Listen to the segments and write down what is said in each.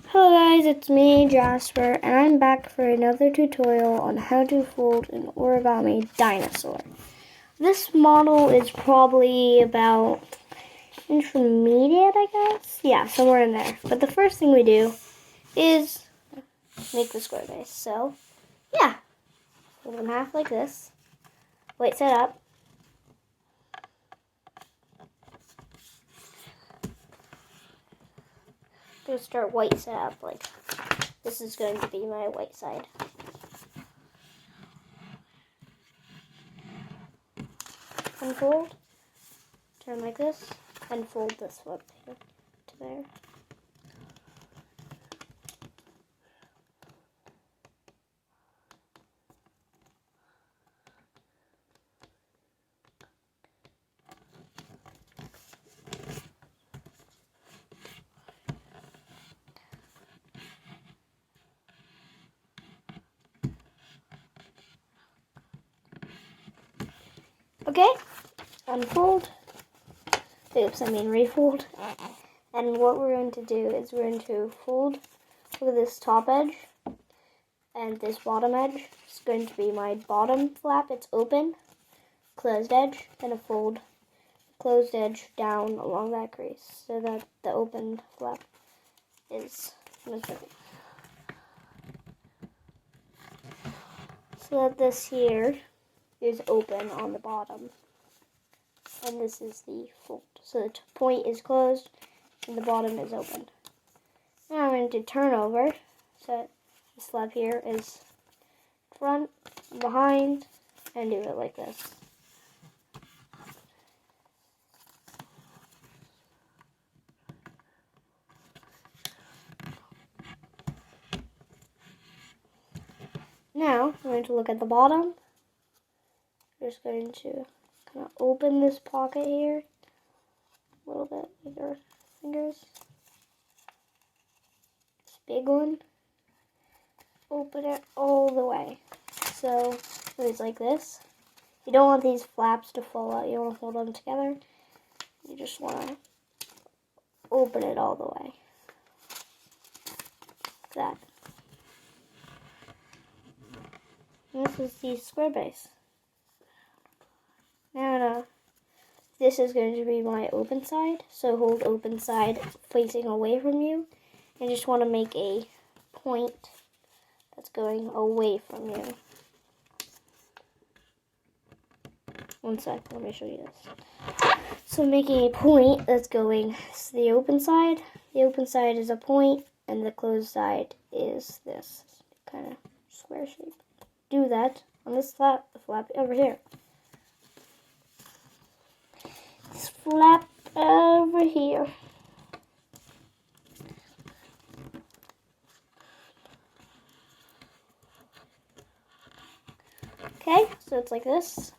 Hello guys, it's me, Jasper, and I'm back for another tutorial on how to fold an origami dinosaur. This model is probably about intermediate, I guess? Yeah, somewhere in there. But the first thing we do is make the square base. So, yeah, fold it in half like this. Wait, set up. I'm going to start white setup, like this is going to be my white side. Unfold, turn like this, and fold this one here to there. Okay, unfold. Oops, I mean refold. And what we're going to do is we're going to fold. Look at this top edge and this bottom edge. It's going to be my bottom flap. It's open, closed edge, and a fold closed edge down along that crease so that the open flap is perfect. So that this here is open on the bottom. And this is the fold. So the point is closed and the bottom is open. Now I'm going to turn over. So this flap here is front, behind, and do it like this. Now I'm going to look at the bottom. I'm just going to kind of open this pocket here a little bit with your fingers. This big one. Open it all the way. So it's like this. You don't want these flaps to fall out. You want to hold them together. You just want to open it all the way. Like that. And this is the square base. Now, this is going to be my open side. So hold open side facing away from you. And just want to make a point that's going away from you. One sec, let me show you this. So making a point that's going to the open side. The open side is a point, and the closed side is this kind of square shape. Do that on this flap, the flap over here. This flap over here. Okay, so it's like this.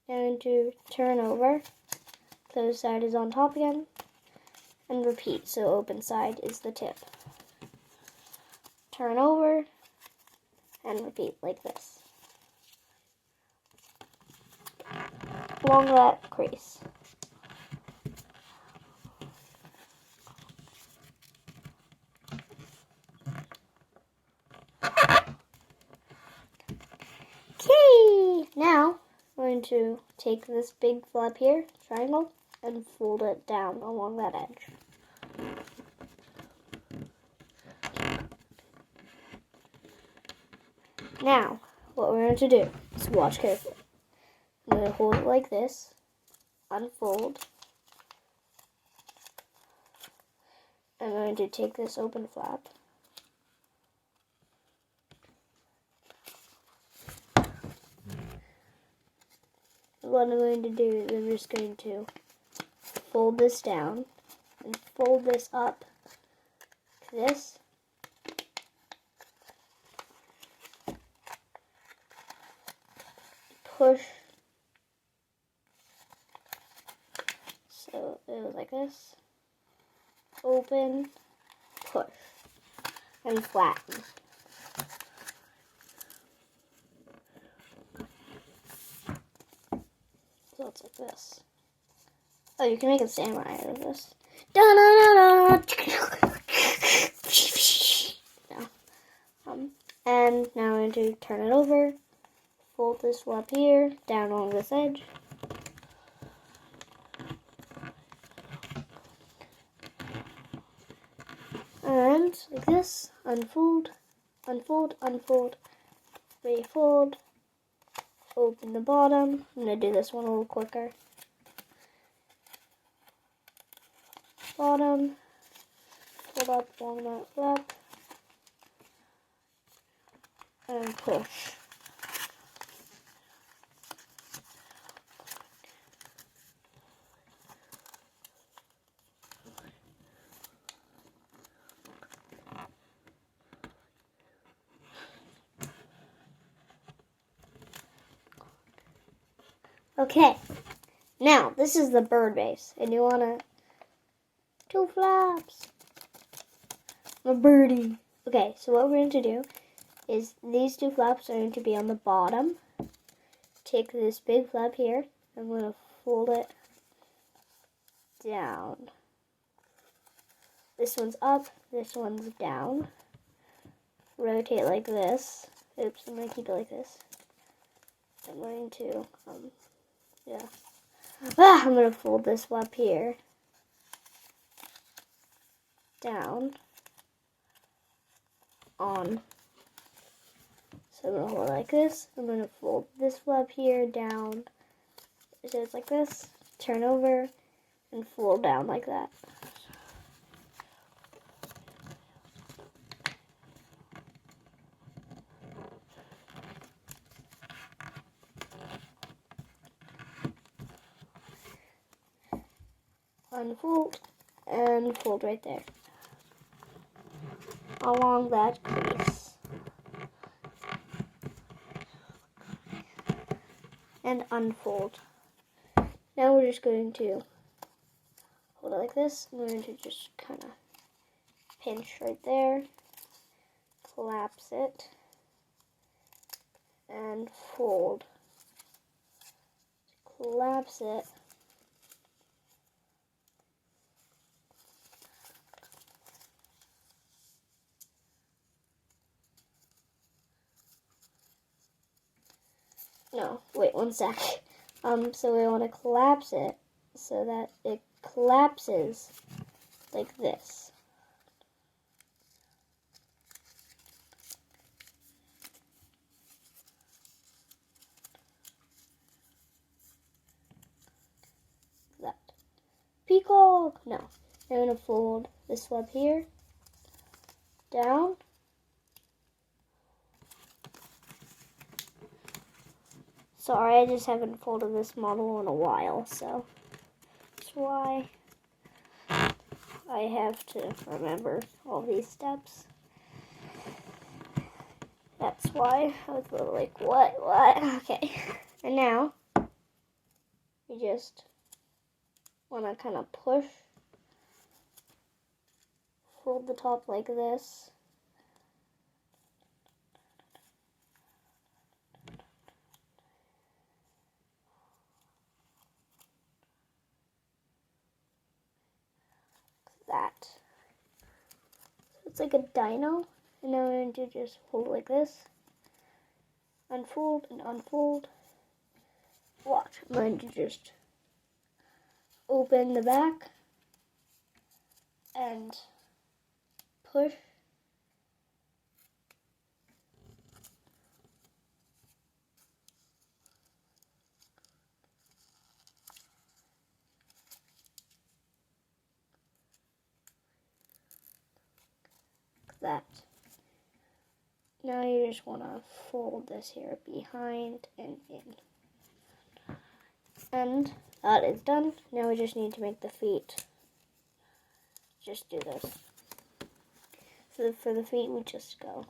And to turn over, closed side is on top again, and repeat. So open side is the tip. Turn over, and repeat like this. Along that crease. Okay, now I'm going to take this big flap here, triangle, and fold it down along that edge. Now, what we're going to do is watch carefully. I'm going to hold it like this, unfold. I'm going to take this open flap. What I'm going to do is I'm just going to fold this down and fold this up to this. Push. So it was like this. Open, push, and flatten. So it's like this. Oh, you can make a samurai out of this. Da-na-na-na. And now I'm going to turn it over, fold this flap here, down along this edge. And like this, unfold, unfold, unfold, refold, open the bottom. I'm going to do this one a little quicker. Bottom, fold up along that flap, and push. Okay, now this is the bird base, and you want to 2 flaps. I'm a birdie. Okay, so what we're going to do is these 2 flaps are going to be on the bottom. Take this big flap here. I'm going to fold it down. This one's up. This one's down. Rotate like this. Oops, I'm going to keep it like this. I'm going to, I'm going to fold this flap here. Down. On. So I'm going to hold it like this. I'm going to fold this flap here down. So it's like this. Turn over and fold down like that. Unfold and fold right there. Along that crease. And unfold. Now we're just going to hold it like this. I'm going to just kind of pinch right there, collapse it, and fold. Collapse it. No, wait one sec. So we want to collapse it so that it collapses like this. That. Peacock! No. I'm going to fold this flap here, down, sorry, I just haven't folded this model in a while, so that's why I have to remember all these steps. That's why I was a little like, what? Okay. And now, you just want to kind of push, fold the top like this. That. So it's like a dino, and now I'm going to just fold it like this. Unfold and unfold. Watch, I'm going to just open the back and push. That. Now you just want to fold this here behind and in. And that is done. Now we just need to make the feet. Just do this. So for the feet, we just go.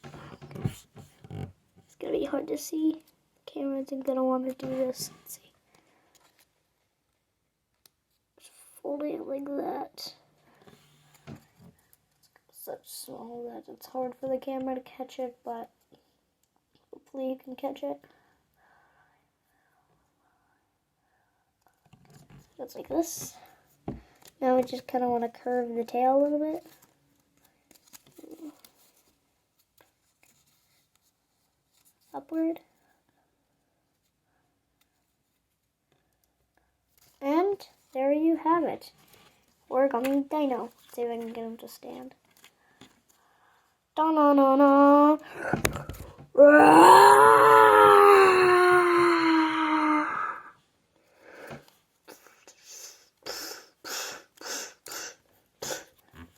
It's going to be hard to see. The camera isn't going to want to do this. Let's see. Just folding it like that. It's such small that it's hard for the camera to catch it, but hopefully you can catch it. It's like this. Now I just kind of want to curve the tail a little bit. Upward. And there you have it. Origami Dino. Let's see if I can get him to stand. Da-na-na-na.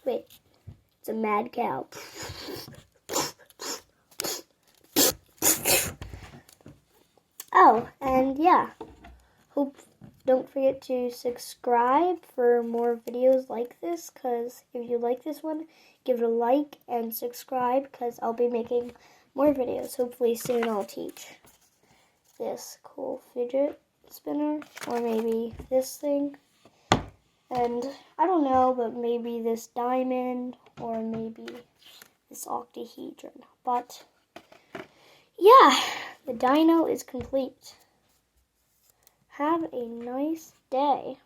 Wait, it's a mad cow. Oh, and yeah. Don't forget to subscribe for more videos like this, because if you like this one, give it a like and subscribe, because I'll be making more videos. Hopefully soon I'll teach this cool fidget spinner, or maybe this thing. And I don't know, but maybe this diamond, or maybe this octahedron. But yeah, the dino is complete. Have a nice day.